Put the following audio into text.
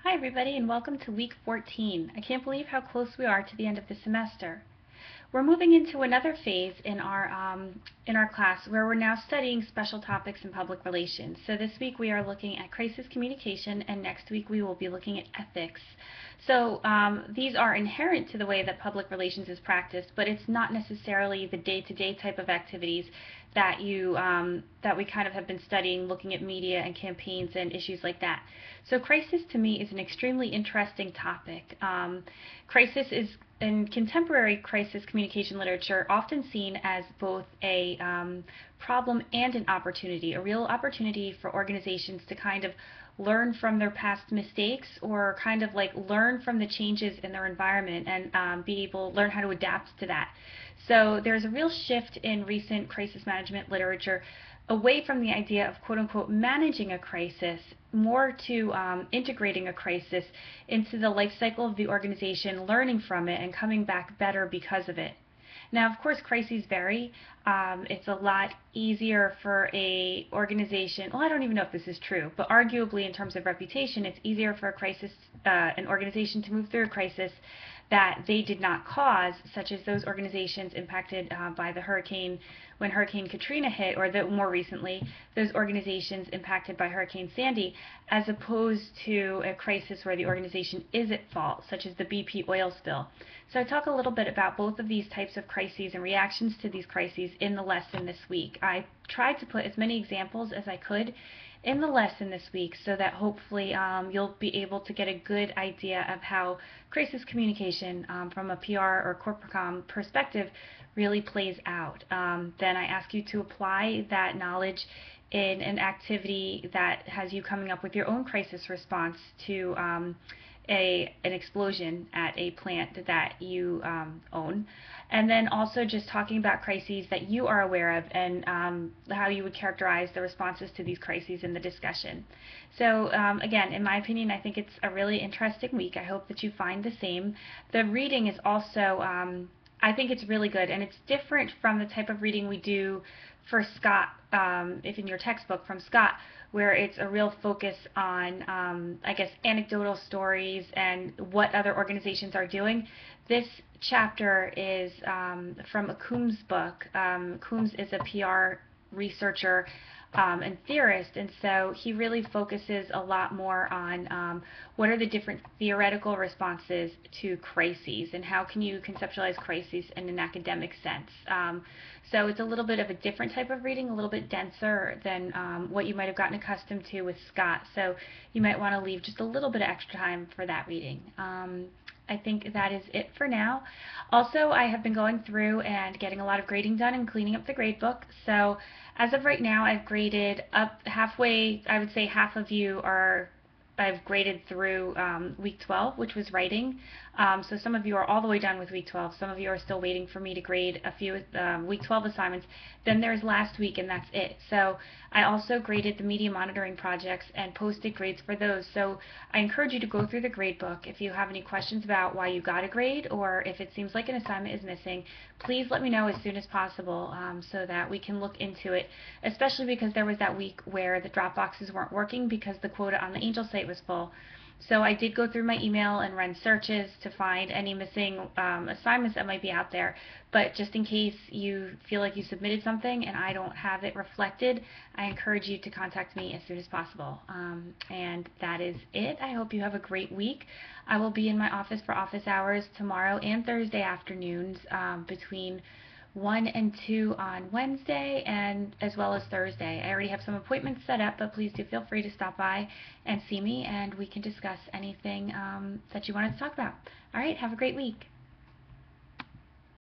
Hi everybody and welcome to week 14. I can't believe how close we are to the end of the semester. We're moving into another phase in our class where we're now studying special topics in public relations. So this week we are looking at crisis communication, and next week we will be looking at ethics. So these are inherent to the way that public relations is practiced, but it's not necessarily the day-to-day type of activities that that we kind of have been studying, looking at media and campaigns and issues like that. So crisis to me is an extremely interesting topic. Crisis is in contemporary crisis communication literature often seen as both a problem and an opportunity, a real opportunity for organizations to kind of learn from their past mistakes, or kind of like learn from the changes in their environment and be able to learn how to adapt to that. So there's a real shift in recent crisis management literature away from the idea of quote unquote managing a crisis, more to integrating a crisis into the life cycle of the organization, learning from it, and coming back better because of it. Now, of course, crises vary. It's a lot easier for a organization. Well, I don't even know if this is true, but arguably, in terms of reputation, it's easier for an organization to move through a crisis that they did not cause, such as those organizations impacted by the hurricane when Hurricane Katrina hit, or more recently, those organizations impacted by Hurricane Sandy, as opposed to a crisis where the organization is at fault, such as the BP oil spill. So I talk a little bit about both of these types of crises and reactions to these crises in the lesson this week. I tried to put as many examples as I could in the lesson this week so that hopefully you'll be able to get a good idea of how crisis communication from a PR or corporate com perspective really plays out. Then I ask you to apply that knowledge in an activity that has you coming up with your own crisis response to an explosion at a plant that you own. And then also just talking about crises that you are aware of, and how you would characterize the responses to these crises in the discussion. So again, in my opinion, I think it's a really interesting week. I hope that you find the same. The reading is also, I think it's really good, and it's different from the type of reading we do for Scott, if in your textbook from Scott, where it's a real focus on, I guess, anecdotal stories and what other organizations are doing. This chapter is from a Coombs book. Coombs is a PR researcher and theorist, and so he really focuses a lot more on what are the different theoretical responses to crises, and how can you conceptualize crises in an academic sense. So it's a little bit of a different type of reading, a little bit denser than what you might have gotten accustomed to with Scott, so you might want to leave just a little bit of extra time for that reading. I think that is it for now. Also, I have been going through and getting a lot of grading done and cleaning up the gradebook. So as of right now, I've graded up halfway. I would say half of you are, I've graded through week 12, which was writing. So some of you are all the way done with week 12. Some of you are still waiting for me to grade a few week 12 assignments. Then there's last week, and that's it. So I also graded the media monitoring projects and posted grades for those. So I encourage you to go through the grade book. If you have any questions about why you got a grade, or if it seems like an assignment is missing, please let me know as soon as possible so that we can look into it, especially because there was that week where the drop boxes weren't working because the quota on the Angel site was full. So I did go through my email and run searches to find any missing assignments that might be out there. But just in case you feel like you submitted something and I don't have it reflected, I encourage you to contact me as soon as possible. And that is it. I hope you have a great week. I will be in my office for office hours tomorrow and Thursday afternoons between 1 and 2 on Wednesday, and as well as Thursday. I already have some appointments set up, but please do feel free to stop by and see me, and we can discuss anything that you wanted to talk about. All right, have a great week.